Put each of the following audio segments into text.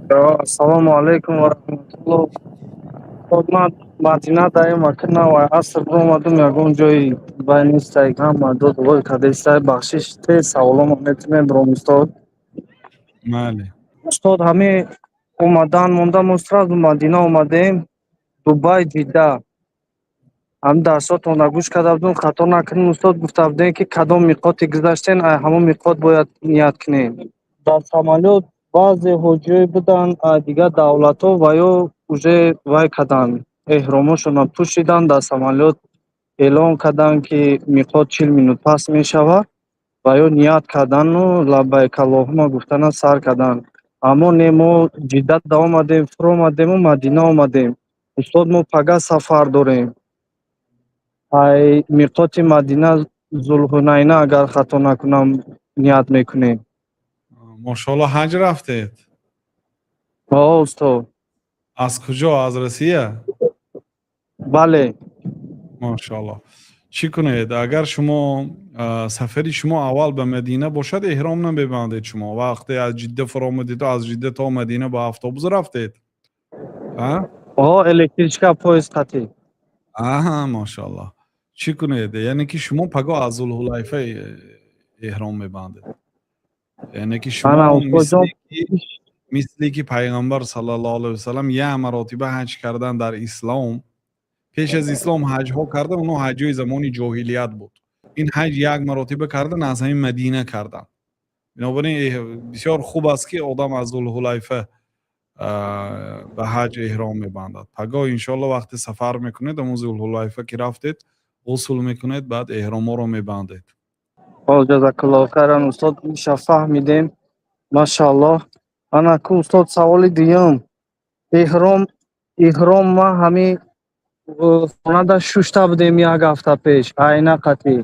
Assalomu alaykum va rahmatulloh. Xizmat Madina даем макина ва аср омадум ягон ҷои байнистай ҳама дод вой кадестай бахшиш те саволомо метинем бром устод. Мали. Устод ҳами омадан мондам сразу Мадина омадем Дубай Ҷидда. Ҳам дарсотонро гӯш карда будем, хато накунем устод гуфта будем ки кадом миқоти гузаштем ҳамон миқот бояд ният кунем. Дар самолёт баъзе ҳоҷиҳое буданд, дигар давлатҳо ва ё уже вай карданд, эҳромошонро пӯшиданд, дар самолёт эълон карданд ки миқот 40 минут пас мешавад ва ё ният кардану лаббайк аллоҳумма гуфтана сар карданд. Аммо не мо Ҷидда омадем, фур омадему Мадина омадем. Устод мо пага сафар дорем. Ай миқоти Мадина Зулҳунайна агар хато накунам ният мекунем. Мошалло ҳаҷ рафтед? Устод. Аз куҷо? Аз Росия? Бале. Мошалло. Чӣ кунед? Агар шумо сафари шумо аввал ба Мадина бошад, эҳром намебандед шумо. Вақте аз Ҷидда фуромадиду аз Ҷидда то Мадина ба автобус рафтед? Электричка поезд қатӣ. Мошалло. Чӣ кунед? Яъне ки шумо паго аз Зулҳулайфа эҳром мебандед. яъне ки шумо мисли ки пайғамбар саллаллоҳу алайҳи васалам як маротиба ҳаҷ кардан дар ислом. пеш аз ислом ҳаҷҳо кардан, оно ҳаҷҳои замони ҷоҳилият буд. ин ҳаҷ як маротиба кардан, аз ҳамин Мадина кардан. бинобар ин бисёр хуб аст ки одам аз Зулҳулайфа ба ҳаҷ эҳром мебандад. Паго иншоалло вақте сафар мекунед, амн Зулҳулайфа ки рафтед, ғусл мекунед, баъд эҳроморо мебандед. ҷазакаллоҳу хайран устод, иша фаҳмидем. Машааллоҳ. Ана ку устод саволи дуюм. Эҳром ма ҳами хонада шушта будем як ҳафта пеш. Айна қатӣ.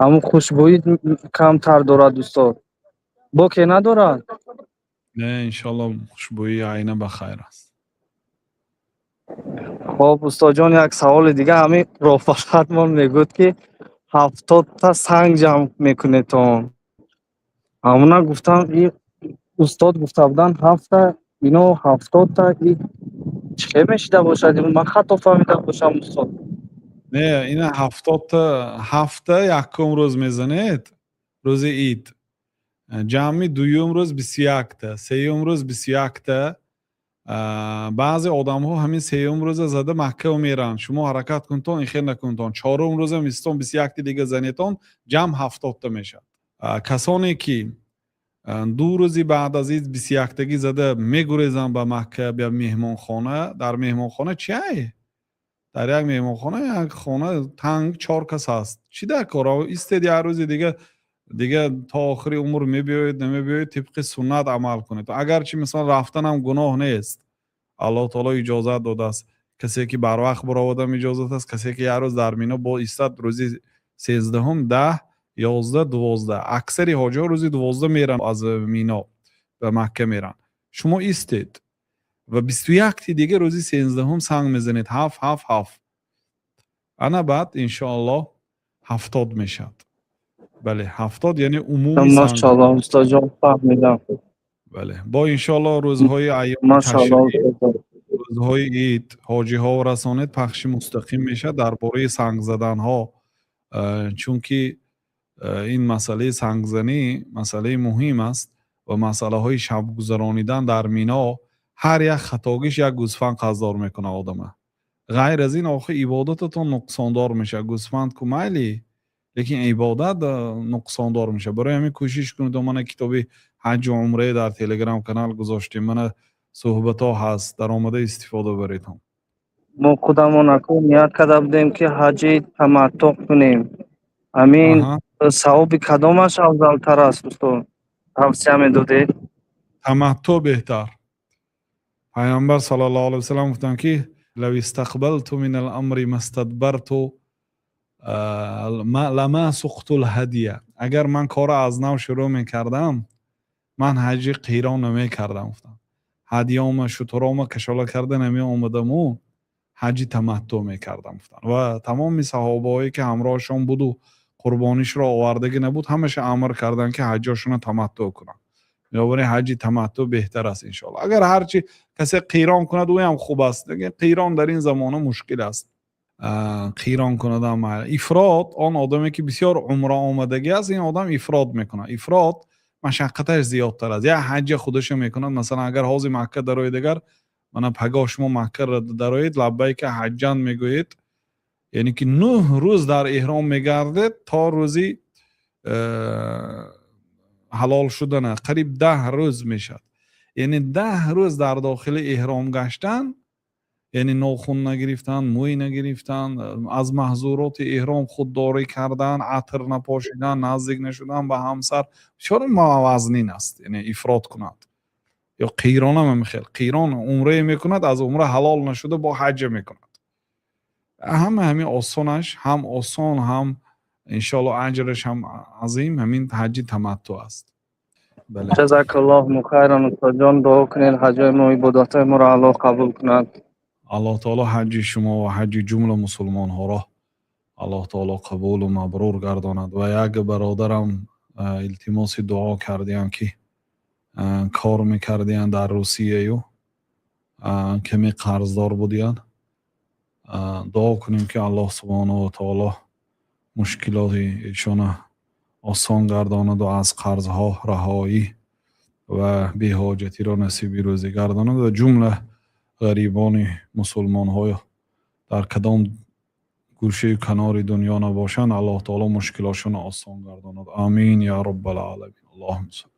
Ҳамун хушбӯӣ камтар дорад устод. Боке надорад? Не, иншоалло хушбӯии айна ба хайр аст. Хоб устодҷон, як саволи дига. Ҳамин роҳбаратмон мегӯд ки 70 та санг ҷамъ мекунед то он. Ҳамуна гуфтам устод гуфта буданд 7 та, ино 70 та чӣ мешида бошад? Ман хато фаҳмида бошам устод. Не, ина 70 та 7 та якум рӯз мезанед, рӯзи Ид. ҷамъи дуюм рӯз 21 та, сеюм рӯз 21 та. баъзе одамҳо ҳамин сеюм рӯза зада Макка меранд. Шумо ҳаракат кунтон, ихел накунтон. Чорум рӯзам истон 21 та дига занетон, ҷамъ 70 та мешавад. касоне ки ду рӯзи баъд аз ин 21-тагӣ зада мегурезанд ба Макка ба меҳмонхона, дар меҳмонхона чиай? дар як меҳмонхона як хона танг 4 кас аст. Чӣ дар кора? Истед як рӯзи дига то охири умр мебиёед, намебиёед, тибқи суннат амал кунед. Агарчи мисол рафтанам гуноҳ нест. Аллоҳ таоло иҷозат додааст. Касе ки барвақт баровардам иҷозат аст, касе ки як рӯз дар Мино бо истад рӯзи 13-ум 10, 11, 12. Аксари ҳоҷиҳо рӯзи 12 меран аз Мино ба Макка меран. Шумо истед ва 21 ти дига рӯзи 13-ум санг мезанед 7 7 7. ана баъд иншоаллоҳ 70 мешавад. бале 70 яъне умуми санг. Машааллоҳ устодҷон, фаҳмидам. бале бо иншоаллоҳ рӯзҳои айёми ташриқ, рӯзҳои Ид ҳоҷиҳо расонед, пахши мустақим мешавад дар бораи санг заданҳо. чунки ин масъалаи сангзанӣ масъалаи муҳим аст ва масъалаҳои шабгузаронидан дар Мино ҳар як хатогиш як гӯсфанд қаздор мекунад одама. ғайр аз ин охир ибодататон нуқсондор мешавад. гӯсфанд ку майли, лекин ибодат нуқсондор мешавад. барои ҳамин кӯшиш кунед. мана китоби ҳаҷу умраи дар телеграм канал гузоштем. мана суҳбатҳо ҳаст, даромада истифода баред. мо худамон аку ният карда будем ки ҳаҷи таматтӯ кунем. ҳамин савоби кадомаш афзалтар аст устод? тавсия медодед? таматтӯ беҳтар. пайғамбар саллаллоҳу алайҳи васалам гуфтанд ки лав истақбалту минал амри мастадбарту лама суқтул ҳадия. агар ман кора аз нав шурӯъ мекардам, ман ҳаҷи қирон намекардам. гуфтам ҳадиёма шутурома кашола карда намеомадаму ҳаҷи таматтӯ мекардам. гуфтанд ва тамоми саҳобаое ки ҳамроҳшон буду қурбонишро овардаги набуд, ҳамаша амр карданд ки ҳаҷҷошона таматтӯ кунанд. بنابراین حج تمتع بهتر است انشالله. اگر هرچی کسی قیران کند او هم خوب است، دیگه قیران در این زمانه مشکل است. قیران کند هم افراد، آن آدمی که بسیار عمره آمدگی است، این آدم افراد میکنه. افراد مشقتش زیادتر است. یا حج خودش میکند، مثلا اگر حاضر مکه درآید، اگر من پگاه شما مکه را درآید لبیک حجان میگویید، یعنی که 9 روز در احرام میگردید تا روزی حلال شدن قریب 10 روز میشد. یعنی 10 روز در داخل احرام گشتن، یعنی ناخن نگرفتن، موی نگرفتن، از محظورات احرام خودداری کردن، عطر نپاشیدن، نزدیک نشدن به همسر، بسیار موازنین است. یعنی افراد کند. یا قیران هم میخواد، قیران عمره میکند، از عمره حلال نشده با حج میکند. همین آسانش، هم آسان هم انشالله اجرش هم عظیم، همین حج تمتع است. بله. جزاک الله خیرا استاد جان. دعا کنید حجای ما، عبادتای ما را الله قبول کند. الله تعالی حج شما و حج جمله مسلمان ها را الله تعالی قبول و مبرور گرداند. و یک برادرم التماس دعا کردیم که کار میکردین در روسیه و کمی قرضدار بودین، دعا کنیم که الله سبحانه و تعالی مشکلات ایشان آسان گرداند و از قرضها رهایی و بی‌حاجتی را نصیب روزی گرداند و جمله غریبان مسلمان های در کدام گوشه کنار دنیا نباشند الله تعالی مشکلاتشون آسان گرداند. آمین یا رب العالمین. اللهم صل